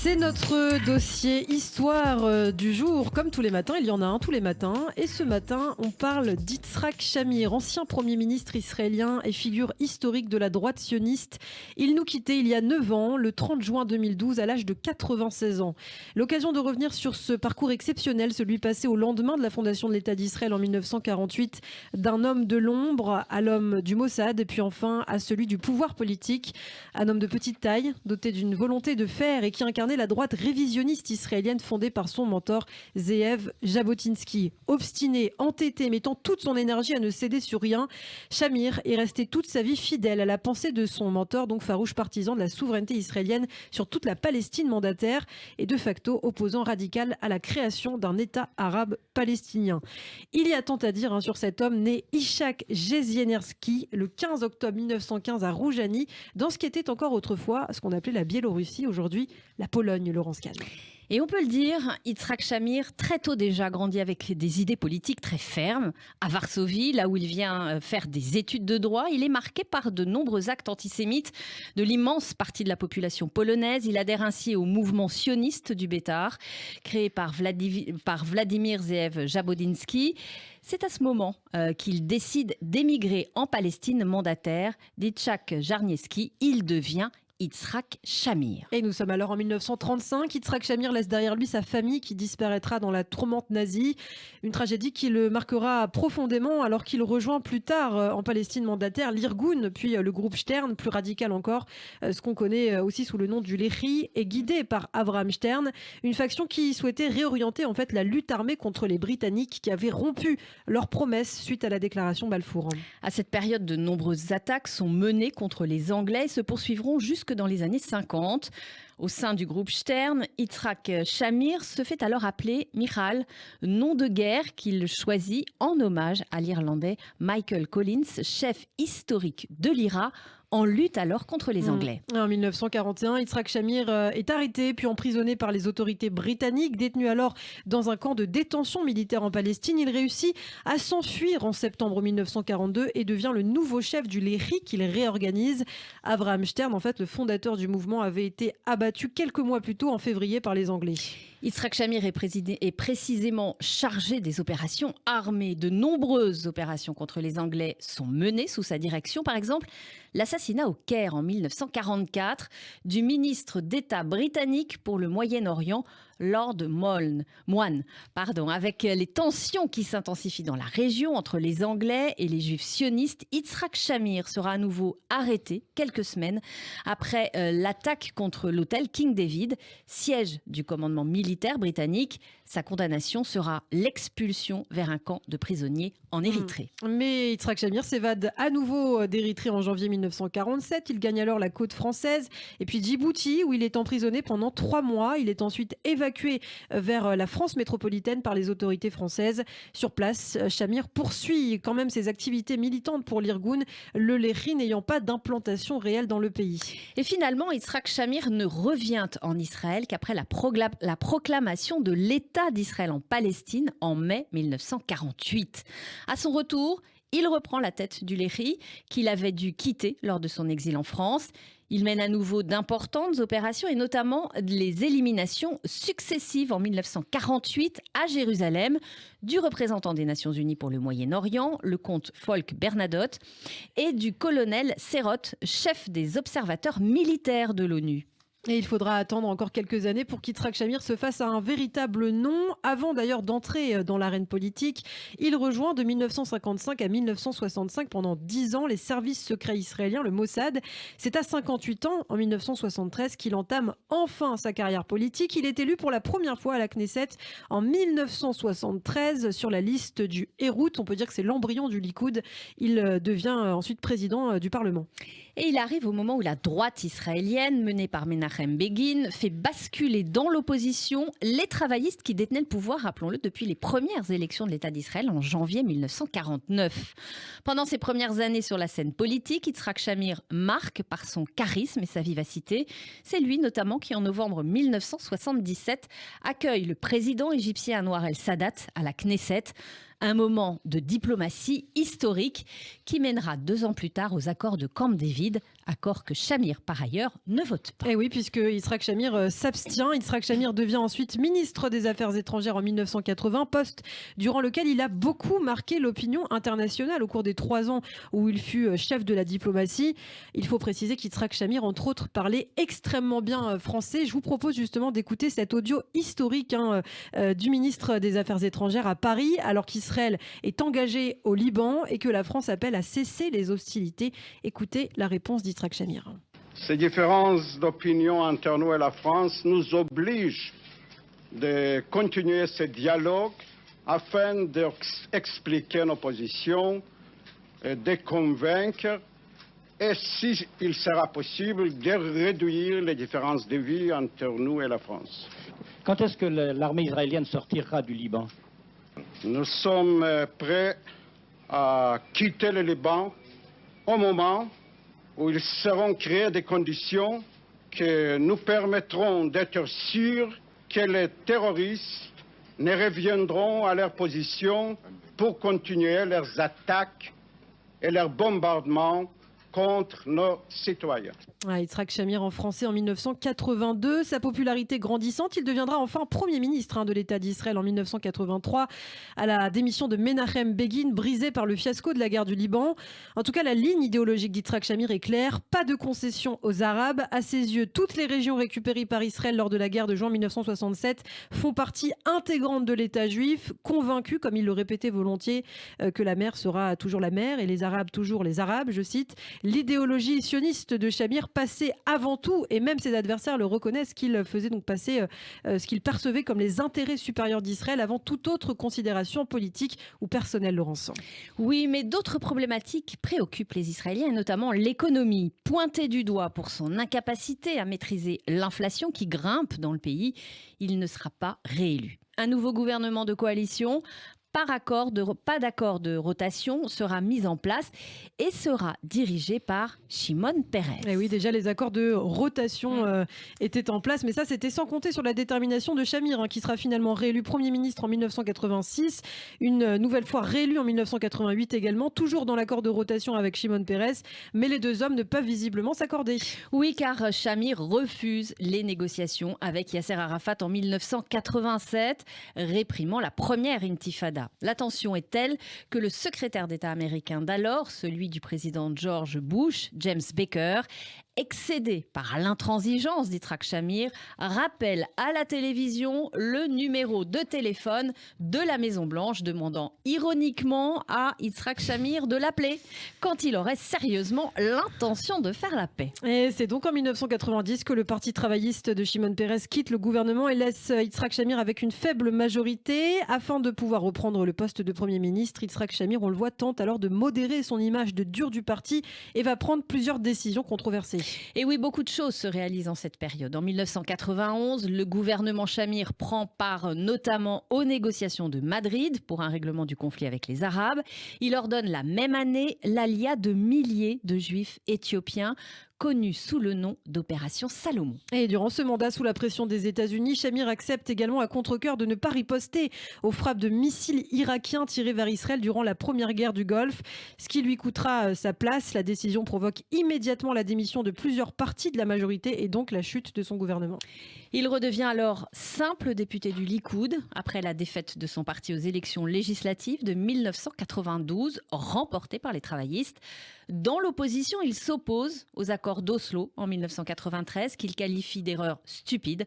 C'est notre dossier histoire du jour. Comme tous les matins, il y en a un tous les matins. Et ce matin, on parle d'Yitzhak Shamir, ancien Premier ministre israélien et figure historique de la droite sioniste. Il nous quittait il y a 9 ans, le 30 juin 2012, à l'âge de 96 ans. L'occasion de revenir sur ce parcours exceptionnel, celui passé au lendemain de la fondation de l'État d'Israël en 1948, d'un homme de l'ombre à l'homme du Mossad, et puis enfin à celui du pouvoir politique. Un homme de petite taille, doté d'une volonté de faire et qui incarnait la droite révisionniste israélienne fondée par son mentor Zeev Jabotinsky. Obstiné, entêté, mettant toute son énergie à ne céder sur rien, Shamir est resté toute sa vie fidèle à la pensée de son mentor, donc farouche partisan de la souveraineté israélienne sur toute la Palestine mandataire et de facto opposant radical à la création d'un État arabe palestinien. Il y a tant à dire sur cet homme né Ishak Jezienerski le 15 octobre 1915 à Roujani, dans ce qui était encore autrefois ce qu'on appelait la Biélorussie, aujourd'hui la Pologne, Laurence Kahn. Et on peut le dire, Yitzhak Shamir, très tôt déjà, grandit avec des idées politiques très fermes. À Varsovie, là où il vient faire des études de droit, il est marqué par de nombreux actes antisémites de l'immense partie de la population polonaise. Il adhère ainsi au mouvement sioniste du Bétar, créé par Vladimir Zeev Jabotinsky. C'est à ce moment qu'il décide d'émigrer en Palestine mandataire d'Yitzhak Jarnieski. Il devient Yitzhak Shamir. Et nous sommes alors en 1935. Yitzhak Shamir laisse derrière lui sa famille qui disparaîtra dans la tourmente nazie. Une tragédie qui le marquera profondément alors qu'il rejoint plus tard en Palestine mandataire l'Irgun, puis le groupe Stern, plus radical encore, ce qu'on connaît aussi sous le nom du Lehi, est guidé par Avraham Stern, une faction qui souhaitait réorienter en fait la lutte armée contre les Britanniques qui avaient rompu leurs promesses suite à la déclaration Balfour. À cette période, de nombreuses attaques sont menées contre les Anglais et se poursuivront jusque dans les années 50. Au sein du groupe Stern, Yitzhak Shamir se fait alors appeler Michal, nom de guerre qu'il choisit en hommage à l'Irlandais Michael Collins, chef historique de l'IRA, en lutte alors contre les Anglais. En 1941, Yitzhak Shamir est arrêté puis emprisonné par les autorités britanniques. Détenu alors dans un camp de détention militaire en Palestine, il réussit à s'enfuir en septembre 1942 et devient le nouveau chef du Lehi qu'il réorganise. Avraham Stern, en fait, le fondateur du mouvement, avait été abattu quelques mois plus tôt en février par les Anglais. Yitzhak Shamir est précisément chargé des opérations armées. De nombreuses opérations contre les Anglais sont menées sous sa direction. Par exemple, l'assassinat au Caire en 1944 du ministre d'État britannique pour le Moyen-Orient, Lord Moine. Avec les tensions qui s'intensifient dans la région entre les Anglais et les Juifs sionistes, Yitzhak Shamir sera à nouveau arrêté quelques semaines après l'attaque contre l'hôtel King David, siège du commandement militaire britannique. Sa condamnation sera l'expulsion vers un camp de prisonniers en Érythrée. Mais Yitzhak Shamir s'évade à nouveau d'Érythrée en janvier 1947. Il gagne alors la côte française et puis Djibouti où il est emprisonné pendant 3 mois. Il est ensuite évacué vers la France métropolitaine par les autorités françaises. Sur place, Shamir poursuit quand même ses activités militantes pour l'Irgun, le Lehi n'ayant pas d'implantation réelle dans le pays. Et finalement, Yitzhak Shamir ne revient en Israël qu'après la proclamation de l'État d'Israël en Palestine en mai 1948. À son retour, il reprend la tête du Lehi qu'il avait dû quitter lors de son exil en France. Il mène à nouveau d'importantes opérations et notamment les éliminations successives en 1948 à Jérusalem du représentant des Nations Unies pour le Moyen-Orient, le comte Folke Bernadotte, et du colonel Serot, chef des observateurs militaires de l'ONU. Et il faudra attendre encore quelques années pour qu'Yitzhak Shamir se fasse à un véritable nom. Avant d'ailleurs d'entrer dans l'arène politique, il rejoint de 1955 à 1965 pendant 10 ans les services secrets israéliens, le Mossad. C'est à 58 ans, en 1973, qu'il entame enfin sa carrière politique. Il est élu pour la première fois à la Knesset en 1973 sur la liste du Hérout. On peut dire que c'est l'embryon du Likoud. Il devient ensuite président du Parlement. Et il arrive au moment où la droite israélienne, menée par Menachem Begin, fait basculer dans l'opposition les travaillistes qui détenaient le pouvoir, rappelons-le, depuis les premières élections de l'État d'Israël en janvier 1949. Pendant ses premières années sur la scène politique, Yitzhak Shamir marque par son charisme et sa vivacité. C'est lui notamment qui, en novembre 1977, accueille le président égyptien Anwar el-Sadat à la Knesset. Un moment de diplomatie historique qui mènera 2 ans plus tard aux accords de Camp David accord que Shamir, par ailleurs, ne vote pas. Et oui, puisque Yitzhak Shamir s'abstient. Yitzhak Shamir devient ensuite ministre des Affaires étrangères en 1980, poste durant lequel il a beaucoup marqué l'opinion internationale au cours des 3 ans où il fut chef de la diplomatie. Il faut préciser qu'Yitzhak Shamir, entre autres, parlait extrêmement bien français. Je vous propose justement d'écouter cet audio historique du ministre des Affaires étrangères à Paris, alors qu'Israël est engagé au Liban et que la France appelle à cesser les hostilités. Écoutez la réponse d'Yitzhak Shamir. Ces différences d'opinion entre nous et la France nous obligent de continuer ce dialogue afin d'expliquer nos positions, de convaincre et, s'il sera possible, de réduire les différences de vie entre nous et la France. Quand est-ce que l'armée israélienne sortira du Liban? Nous sommes prêts à quitter le Liban au moment où ils seront créées des conditions que nous permettront d'être sûrs que les terroristes ne reviendront à leur position pour continuer leurs attaques et leurs bombardements contre nos citoyens. Yitzhak Shamir en français en 1982. Sa popularité grandissante, il deviendra enfin Premier ministre de l'État d'Israël en 1983 à la démission de Menachem Begin, brisée par le fiasco de la guerre du Liban. En tout cas, la ligne idéologique d'Yitzhak Shamir est claire. Pas de concession aux Arabes. À ses yeux, toutes les régions récupérées par Israël lors de la guerre de juin 1967 font partie intégrante de l'État juif, convaincu, comme il le répétait volontiers, que la mer sera toujours la mer et les Arabes toujours les Arabes, je cite. L'idéologie sioniste de Shamir passait avant tout, et même ses adversaires le reconnaissent, qu'il faisait donc passer ce qu'il percevait comme les intérêts supérieurs d'Israël avant toute autre considération politique ou personnelle, Laurence. Oui, mais d'autres problématiques préoccupent les Israéliens, et notamment l'économie. Pointé du doigt pour son incapacité à maîtriser l'inflation qui grimpe dans le pays, il ne sera pas réélu. Un nouveau gouvernement de coalition, pas d'accord de rotation sera mis en place et sera dirigé par Shimon Peres. Et oui, déjà les accords de rotation étaient en place, mais ça c'était sans compter sur la détermination de Shamir, qui sera finalement réélu Premier ministre en 1986, une nouvelle fois réélu en 1988 également, toujours dans l'accord de rotation avec Shimon Peres, mais les deux hommes ne peuvent visiblement s'accorder. Oui, car Shamir refuse les négociations avec Yasser Arafat en 1987, réprimant la première intifada. La tension est telle que le secrétaire d'État américain d'alors, celui du président George Bush, James Baker, excédé par l'intransigeance d'Yitzhak Shamir, rappelle à la télévision le numéro de téléphone de la Maison-Blanche, demandant ironiquement à Yitzhak Shamir de l'appeler quand il aurait sérieusement l'intention de faire la paix. Et c'est donc en 1990 que le parti travailliste de Shimon Peres quitte le gouvernement et laisse Yitzhak Shamir avec une faible majorité. Afin de pouvoir reprendre le poste de Premier ministre, Yitzhak Shamir, on le voit, tente alors de modérer son image de dur du parti et va prendre plusieurs décisions controversées. Et oui, beaucoup de choses se réalisent en cette période. En 1991, le gouvernement Shamir prend part notamment aux négociations de Madrid pour un règlement du conflit avec les Arabes. Il ordonne la même année l'alia de milliers de juifs éthiopiens, connue sous le nom d'opération Salomon. Et durant ce mandat, sous la pression des États-Unis, Shamir accepte également à contre-cœur de ne pas riposter aux frappes de missiles irakiens tirés vers Israël durant la première guerre du Golfe, ce qui lui coûtera sa place. La décision provoque immédiatement la démission de plusieurs partis de la majorité et donc la chute de son gouvernement. Il redevient alors simple député du Likoud après la défaite de son parti aux élections législatives de 1992, remportées par les travaillistes. Dans l'opposition, il s'oppose aux accords d'Oslo en 1993, qu'il qualifie d'erreurs stupides.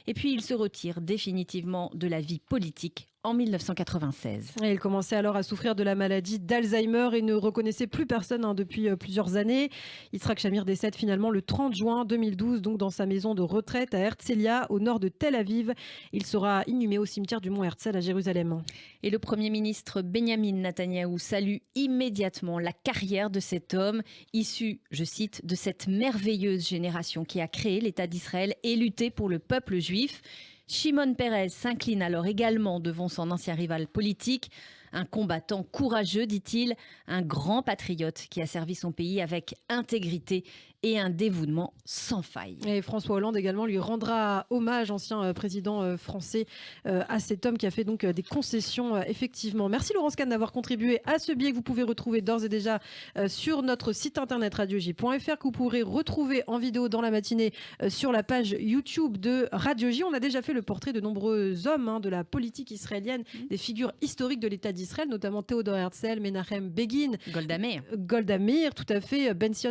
Et puis il se retire définitivement de la vie politique en 1996. Et il commençait alors à souffrir de la maladie d'Alzheimer et ne reconnaissait plus personne depuis plusieurs années. Yitzhak Shamir décède finalement le 30 juin 2012, donc dans sa maison de retraite à Herzliya, au nord de Tel Aviv. Il sera inhumé au cimetière du Mont Herzl à Jérusalem. Et le Premier ministre Benyamin Netanyahou salue immédiatement la carrière de cet homme, issu, je cite, de cette merveilleuse génération qui a créé l'État d'Israël et lutté pour le peuple juif. Shimon Peres s'incline alors également devant son ancien rival politique, un combattant courageux, dit-il, un grand patriote qui a servi son pays avec intégrité et un dévouement sans faille. Et François Hollande également lui rendra hommage, ancien président français, à cet homme qui a fait donc des concessions, effectivement. Merci Laurence Kahn d'avoir contribué à ce billet que vous pouvez retrouver d'ores et déjà sur notre site internet radioj.fr, que vous pourrez retrouver en vidéo dans la matinée sur la page YouTube de Radio J. On a déjà fait le portrait de nombreux hommes de la politique israélienne, des figures historiques de l'État d'Israël, notamment Théodore Herzl, Menachem Begin, Golda Meir. Golda Meir, tout à fait, Ben Sion